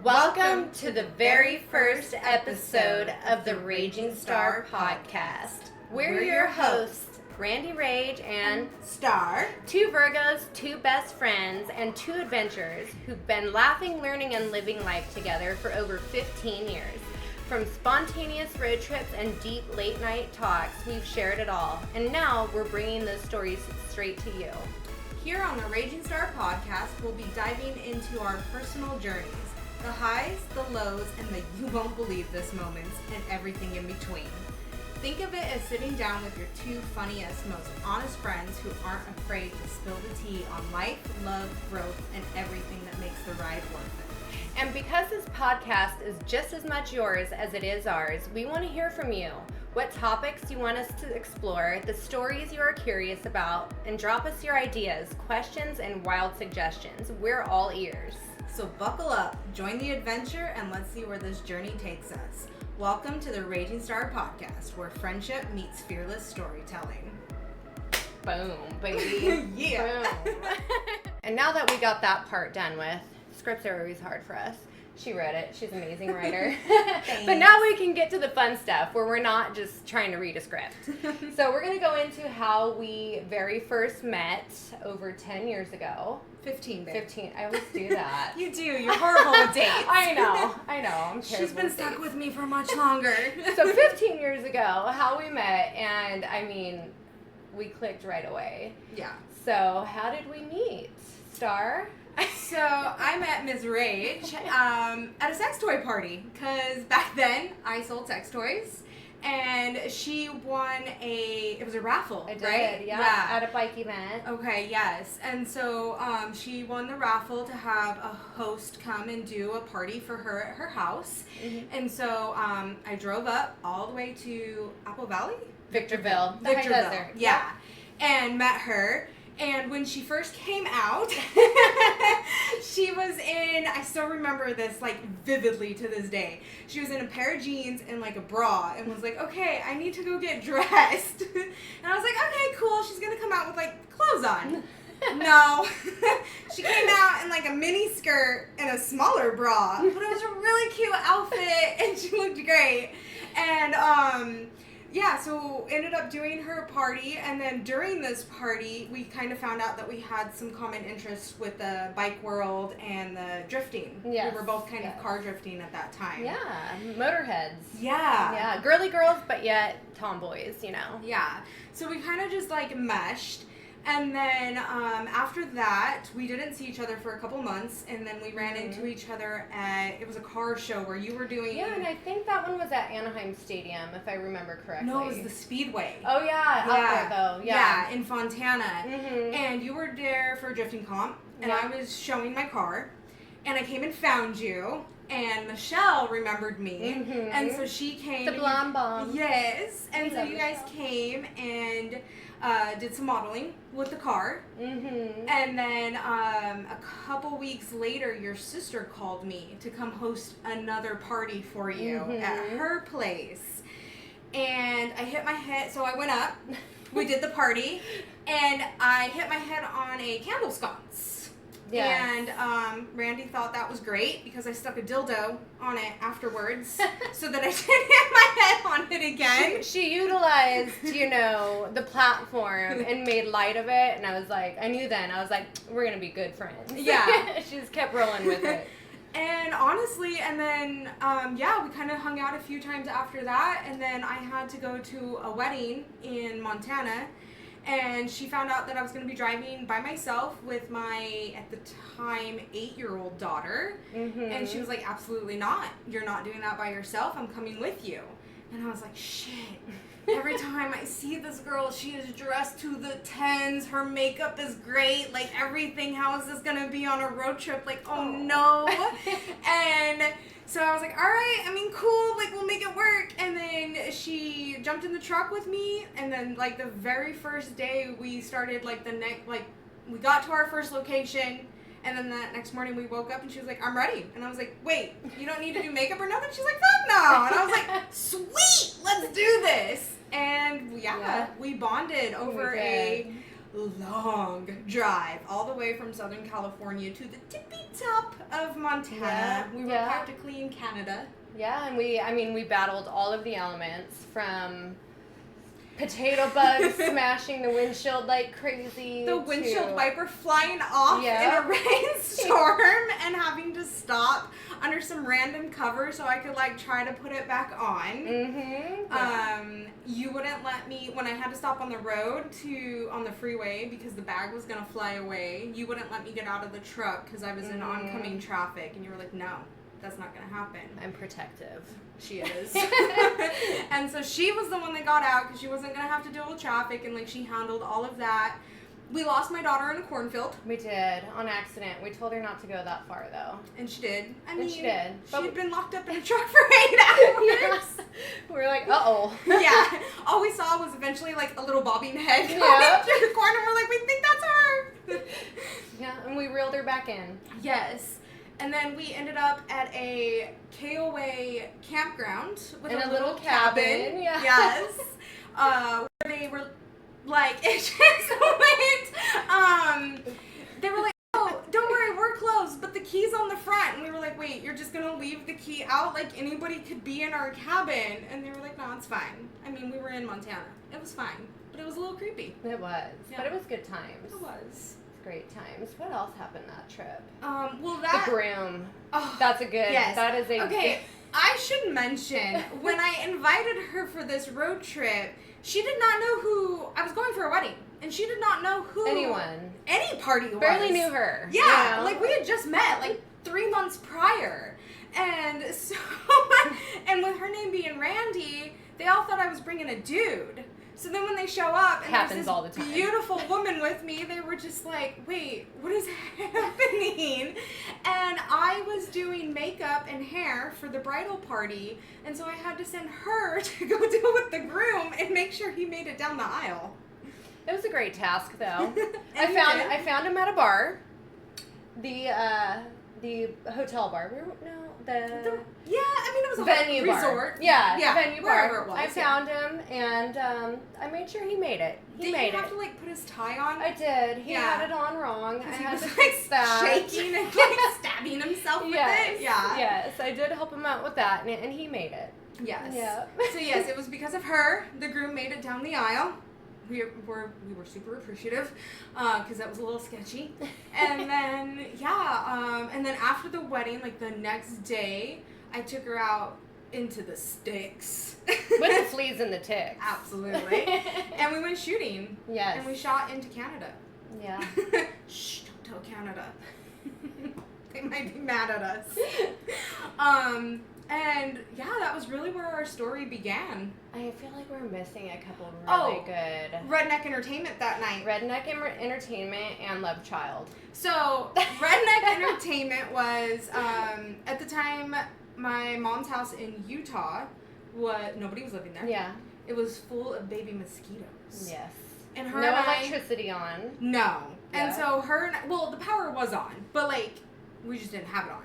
Welcome to the very first episode of the RaigingStarr Podcast. We're your hosts, Randy Rage and Star. Two Virgos, two best friends, and two adventurers who've been laughing, learning, and living life together for over 15 years. From spontaneous road trips and deep late-night talks, we've shared it all. And now we're bringing those stories straight to you. Here on the RaigingStarr Podcast, we'll be diving into our personal journeys. The highs, the lows, and the you won't believe this moments, and everything in between. Think of it as sitting down with your two funniest, most honest friends who aren't afraid to spill the tea on life, love, growth, and everything that makes the ride worth it. And because this podcast is just as much yours as it is ours, we want to hear from you. What topics you want us to explore, the stories you are curious about, and drop us your ideas, questions, and wild suggestions. We're all ears. So buckle up, join the adventure, and let's see where this journey takes us. Welcome to the RaigingStarr Podcast, where friendship meets fearless storytelling. Boom, baby. Yeah. Boom. And now that we got that part done with, scripts are always hard for us. She read it. She's an amazing writer. But now we can get to the fun stuff where we're not just trying to read a script. So we're going to go into how we very first met over 10 years ago. 15, babe. 15. I always do that. You do. You're horrible with dates. I know. I'm terrible. She's been with stuck dates. with me for much longer. So 15 years ago, how we met, and I mean, we clicked right away. Yeah. So how did we meet? Star? So I met Ms. Rage at a sex toy party, because back then I sold sex toys, and she won it was a raffle, I did, right? yeah, at a bike event. Okay, yes. And so she won the raffle to have a host come and do a party for her at her house. Mm-hmm. And so I drove up all the way to Apple Valley? Victorville. Yeah. And met her. And when she first came out, she was in, I still remember this like vividly to this day. She was in a pair of jeans and like a bra and was like, okay, I need to go get dressed. And I was like, okay, cool. She's going to come out with like clothes on. No. She came out in like a mini skirt and a smaller bra. But it was a really cute outfit and she looked great. And, yeah, so ended up doing her party, and then during this party, we kind of found out that we had some common interests with the bike world and the drifting. Yes. We were both kind of car drifting at that time. Yeah, motorheads. Yeah. Yeah, girly girls, but yet tomboys, you know. Yeah, so we kind of just like meshed. And then after that, we didn't see each other for a couple months, and then we ran into each other at, it was a car show where you were doing... Yeah, and I think that one was at Anaheim Stadium, if I remember correctly. No, it was the Speedway. Oh, yeah, out there, though. Yeah, in Fontana. Mm-hmm. And you were there for a drifting comp, and Yeah. I was showing my car, and I came and found you, and Michelle remembered me, and so she came... The blonde bomb. Yes, and so you guys Michelle. came and... did some modeling with the car, and then a couple weeks later, your sister called me to come host another party for you at her place, and I hit my head, so I went up, we did the party, and I hit my head on a candle sconce. Yes. And Randy thought that was great because I stuck a dildo on it afterwards so that I didn't hit my head on it again. She utilized, the platform and made light of it, and I was like, I knew then, I was like, we're going to be good friends. Yeah. She just kept rolling with it. And honestly, and then, we kind of hung out a few times after that, and then I had to go to a wedding in Montana. And she found out that I was going to be driving by myself with my, at the time, 8-year-old daughter. And she was like, absolutely not. You're not doing that by yourself. I'm coming with you. And I was like, shit. Every time I see this girl, she is dressed to the tens. Her makeup is great. Like, everything. How is this going to be on a road trip? Like, oh no. And... so I was like, all right, cool, like, we'll make it work. And then she jumped in the truck with me, and then, like, the very first day we started, like, we got to our first location, and then that next morning we woke up, and she was like, I'm ready. And I was like, wait, you don't need to do makeup or nothing? She's like, fuck no. And I was like, sweet, let's do this. And, we bonded over a long drive all the way from Southern California to the tippy top of Montana. Yeah. We were practically in Canada. Yeah, and we battled all of the elements from potato bugs smashing the windshield like crazy. The windshield wiper flying off in a rainstorm and having to stop under some random cover so I could like try to put it back on. Mm-hmm. You wouldn't let me, when I had to stop on the road on the freeway because the bag was going to fly away, you wouldn't let me get out of the truck because I was in oncoming traffic, and you were like, no, that's not going to happen. I'm protective. She is. And so she was the one that got out because she wasn't going to have to deal with traffic, and like she handled all of that. We lost my daughter in a cornfield. We did, on accident. We told her not to go that far, though. And she did. She did. She had been locked up in a truck for 8 hours. We were like, uh-oh. Yeah. All we saw was eventually, like, a little bobbing head going through the corner. We're like, we think that's her. Yeah, and we reeled her back in. Yes. And then we ended up at a KOA campground with a little cabin. Yeah. Yes. Where they were... Like, it just went, they were like, oh, don't worry, we're closed, but the key's on the front. And we were like, wait, you're just going to leave the key out? Like, anybody could be in our cabin. And they were like, no, it's fine. I mean, we were in Montana. It was fine, but it was a little creepy. It was, but it was good times. It was. Great times. What else happened that trip? The groom. Oh, that's a good, yes. That is a okay, I should mention, when I invited her for this road trip, she did not know who, I was going for a wedding, and she did not know who any party was. Barely knew her. Yeah, you know? Like we had just met, like 3 months prior. And so, and with her name being Randy, they all thought I was bringing a dude. So then when they show up and happens there's this all the time. Beautiful woman with me, they were just like, wait, what is happening? And I was doing makeup and hair for the bridal party, and so I had to send her to go deal with the groom and make sure he made it down the aisle. It was a great task, though. I found him at a bar. The hotel bar. It was a venue resort. Bar. Yeah, venue wherever bar. it was. I found him, and I made sure he made it. Did you have to like put his tie on? I did. He had it on wrong. I had to fix that. Shaking and like stabbing himself with it. Yeah. Yes, I did help him out with that, and he made it. Yes. Yeah. So yes, it was because of her. The groom made it down the aisle. We were super appreciative because that was a little sketchy. And then and then after the wedding, like the next day, I took her out into the sticks with the fleas and the ticks. Absolutely. And we went shooting. Yes. And we shot into Canada. Yeah. Shh! Don't tell Canada. They might be mad at us. And yeah, that was really where our story began. I feel like we're missing a couple of really good Redneck Entertainment that night. Redneck Entertainment and Love Child. So Redneck Entertainment was at the time my mom's house in Utah. Nobody was living there. Yeah. It was full of baby mosquitoes. Yes. And no electricity on. No. Yeah. And so the power was on, but like we just didn't have it on.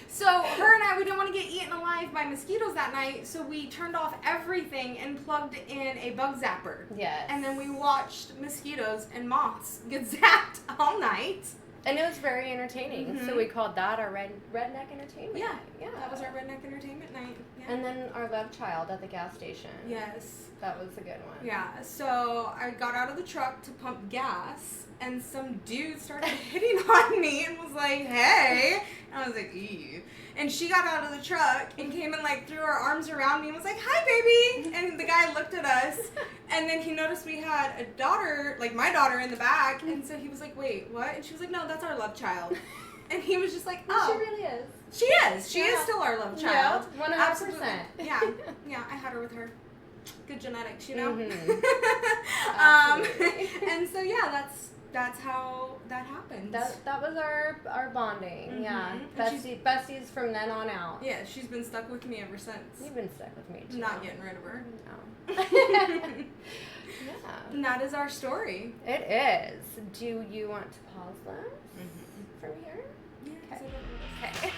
So her and I, we didn't want to get eaten alive by mosquitoes that night, so we turned off everything and plugged in a bug zapper. Yes. And then we watched mosquitoes and moths get zapped all night. And it was very entertaining. Mm-hmm. So we called that our Redneck Entertainment. Yeah. Yeah. That was our Redneck Entertainment night. Yeah. And then our Love Child at the gas station. Yes. That was a good one. Yeah. So I got out of the truck to pump gas, and some dude started hitting on me and was like, hey. And I was like, ew. And she got out of the truck and came and like threw her arms around me and was like, hi, baby. And the guy looked at us, and then he noticed we had a daughter, like my daughter in the back. And so he was like, wait, what? And she was like, no, that's our love child. And he was just like, oh. She really is. She is. She is still our love child. Yeah, 100%. Absolutely. Yeah. Yeah, I had her with her. Good genetics, you know? Mm-hmm. And so, yeah, that's how that happened. That was our bonding. Mm-hmm. Yeah. Besties from then on out. Yeah, she's been stuck with me ever since. You've been stuck with me too. Not getting rid of her. No. Yeah. And that is our story. It is. Do you want to pause this from here? Yeah. Okay.